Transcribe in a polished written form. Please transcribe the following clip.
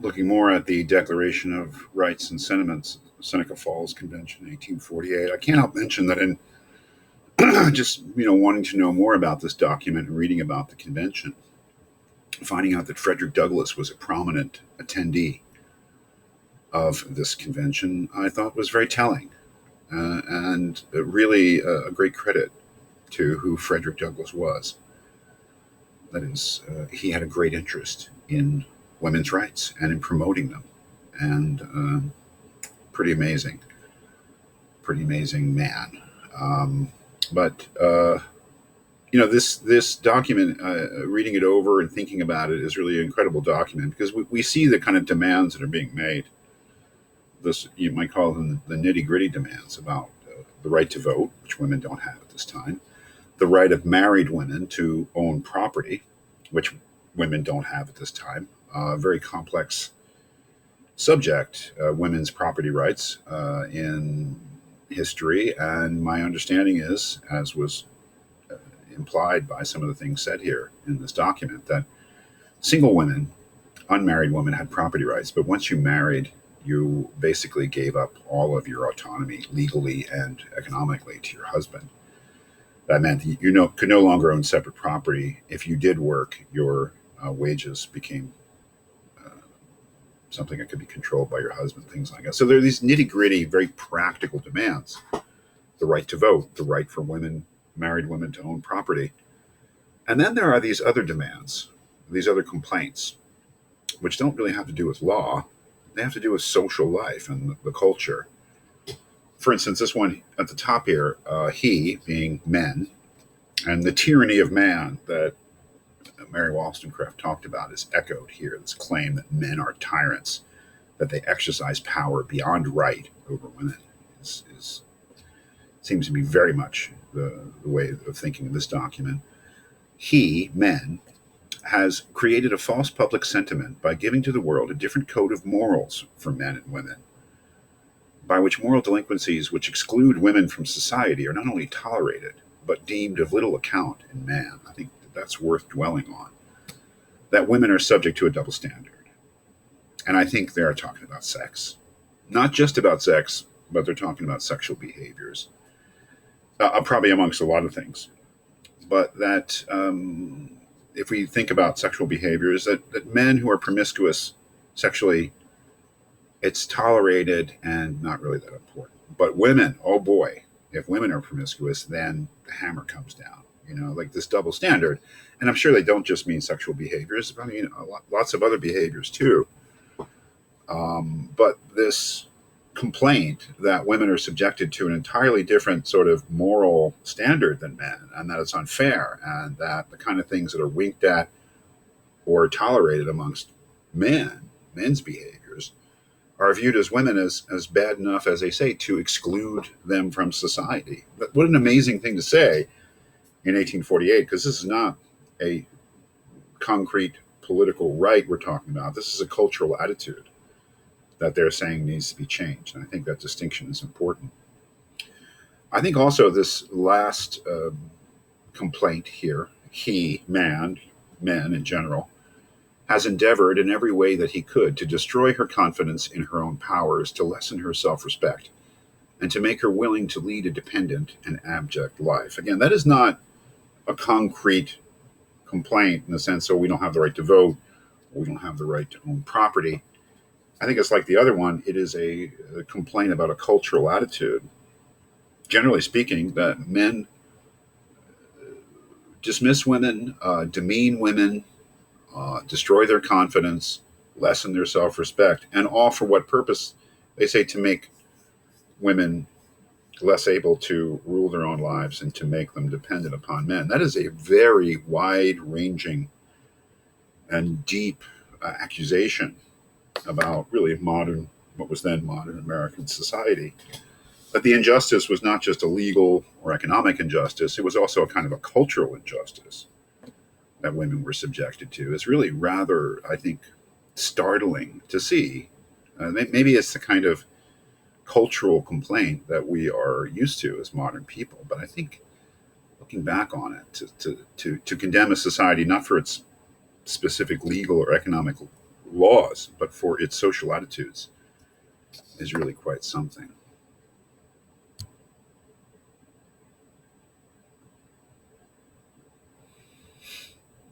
looking more at the Declaration of Rights and Sentiments, Seneca Falls Convention, 1848, I can't help mention that in just wanting to know more about this document and reading about the convention, finding out that Frederick Douglass was a prominent attendee of this convention, I thought was very telling, and really a great credit to who Frederick Douglass was. That is, he had a great interest in women's rights and in promoting them, and pretty amazing, pretty amazing man. But this document, reading it over and thinking about it, is really an incredible document because we see the kind of demands that are being made. This, you might call them the nitty gritty demands about the right to vote, which women don't have at this time, the right of married women to own property, which women don't have at this time. Very complex subject, women's property rights in history. And my understanding is, as was implied by some of the things said here in this document, that single women, unmarried women, had property rights. But once you married, you basically gave up all of your autonomy legally and economically to your husband. That meant you could no longer own separate property. If you did work, your wages became something that could be controlled by your husband, things like that. So there are these nitty gritty, very practical demands: the right to vote, the right for women, married women, to own property. And then there are these other demands, these other complaints, which don't really have to do with law. They have to do with social life and the culture. For instance, this one at the top here, he being men, and the tyranny of man that Mary Wollstonecraft talked about is echoed here. This claim that men are tyrants, that they exercise power beyond right over women, seems to be very much the way of thinking of this document. He, men, has created a false public sentiment by giving to the world a different code of morals for men and women, by which moral delinquencies which exclude women from society are not only tolerated, but deemed of little account in man. I think that's worth dwelling on. That women are subject to a double standard. And I think they're talking about sex. Not just about sex, but they're talking about sexual behaviors. Probably amongst a lot of things. But that if we think about sexual behaviors, that men who are promiscuous sexually, it's tolerated and not really that important. But women, oh boy, if women are promiscuous, then the hammer comes down. Like this double standard. And I'm sure they don't just mean sexual behaviors, but I mean lots of other behaviors too. But this complaint that women are subjected to an entirely different sort of moral standard than men, and that it's unfair, and that the kind of things that are winked at or tolerated amongst men's behaviors, are viewed as women as bad enough, as they say, to exclude them from society. But what an amazing thing to say in 1848, because this is not a concrete political right we're talking about. This is a cultural attitude that they're saying needs to be changed. And I think that distinction is important. I think also this last complaint here, men in general, has endeavored in every way that he could to destroy her confidence in her own powers, to lessen her self-respect, and to make her willing to lead a dependent and abject life. Again, that is not a concrete complaint in the sense, so we don't have the right to vote, we don't have the right to own property. I think it's like the other one. It is a complaint about a cultural attitude, generally speaking, that men dismiss women, demean women, destroy their confidence, lessen their self-respect, and all for what purpose? They say to make women less able to rule their own lives and to make them dependent upon men. That is a very wide-ranging and deep accusation about really what was then modern American society. But the injustice was not just a legal or economic injustice, it was also a kind of a cultural injustice that women were subjected to. It's really rather, I think, startling to see. Maybe it's the kind of cultural complaint that we are used to as modern people. But I think looking back on it, to condemn a society not for its specific legal or economic laws, but for its social attitudes is really quite something.